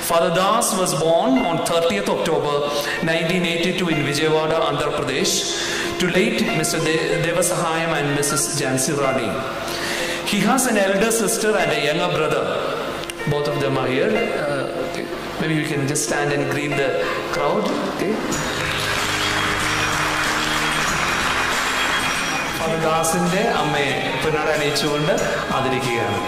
Father Das was born on 30th October 1982 in Vijayawada, Andhra Pradesh, to late Mr. Devasahayam and Mrs. Jansi Rani. He has an elder sister and a younger brother. Both of them are here. Maybe you can just stand and greet the crowd. Okay. Father Dasinte അമ്മയെ പുനരണിയിച്ചുകൊണ്ട് ആദരിക്കുകയാണ്.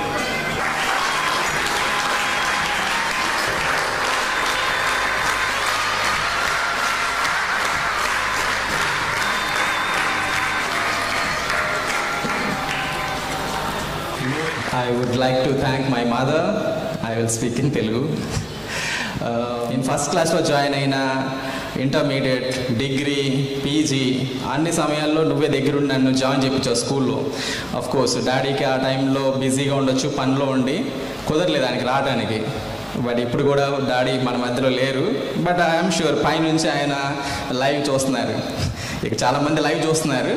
I would like to thank my mother. I will speak in Telugu. In first class లో join అయిన intermediate, degree, PG అన్ని సమయాల్లో నువ్వే దగ్గరుండి నన్ను join చేయించావు స్కూల్లో. Of course డాడీకి ఆ టైంలో బిజీగా ఉండొచ్చు, పనిలో ఉండి కుదరలేదు ఆయనకి రావడానికి. బట్ ఇప్పుడు కూడా డాడీ మన మధ్యలో లేరు. బట్ ఐఎమ్ షూర్ పైనుంచి ఆయన లైవ్ చూస్తున్నారు. ఇక చాలామంది లైవ్ చూస్తున్నారు.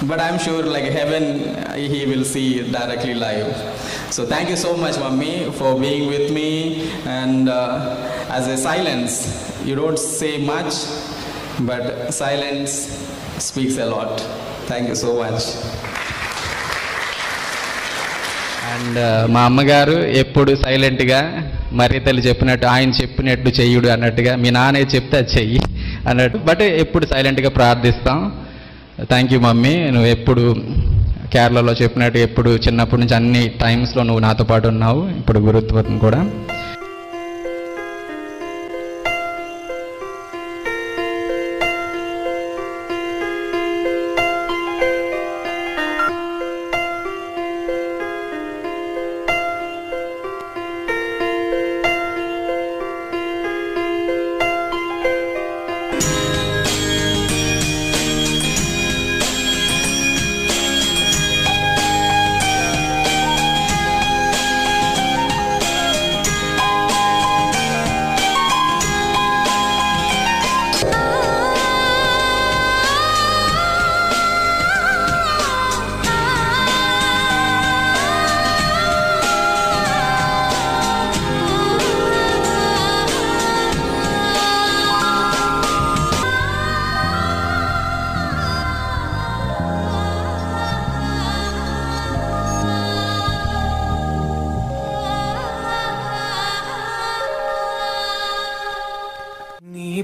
But I'm sure like heaven he will see directly live. So thank you so much, Mummy, for being with me. And as a silence, you don't say much, but silence speaks a lot. Thank you so much. And మా అమ్మగారు ఎప్పుడు సైలెంట్గా మరి తల్లి చెప్పినట్టు, ఆయన చెప్పినట్టు చెయ్యుడు అన్నట్టుగా, మీ నాన్న చెప్తే అది చెయ్యి అన్నట్టు, బట్ ఎప్పుడు సైలెంట్గా ప్రార్థిస్తాం. థ్యాంక్ యూ మమ్మీ, నువ్వు ఎప్పుడు కేరళలో చెప్పినట్టు ఎప్పుడు చిన్నప్పటి నుంచి అన్ని టైమ్స్లో నువ్వు నాతో పాటు ఉన్నావు, ఇప్పుడు గురుత్వం కూడా.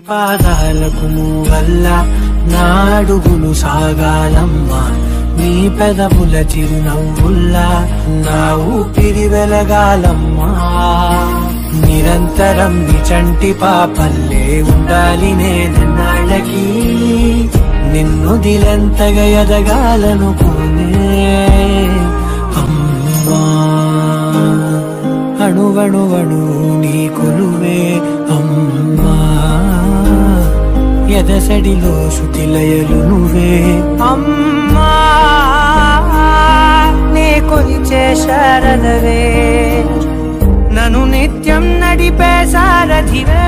పాదాలకు వల్ల నా అడుగులు సాగాలమ్మా, నీ పెదవుల చిరునవ్వుల్లా నా ఊపిరి వెలగాలమ్మా. నిరంతరం నీ చంటి పాపల్లే ఉండాలి నేనన్నాళ్ళకి, నిన్ను దిలంతగా ఎదగాలనుకునే అమ్మా. అణువణువణు నీ కొలువే అమ్మా, ఎదసడిలో శృతిలయలు నువ్వే అమ్మా. నే కొలిచే శారదవే, నన్ను నిత్యం నడిపే సారథివే.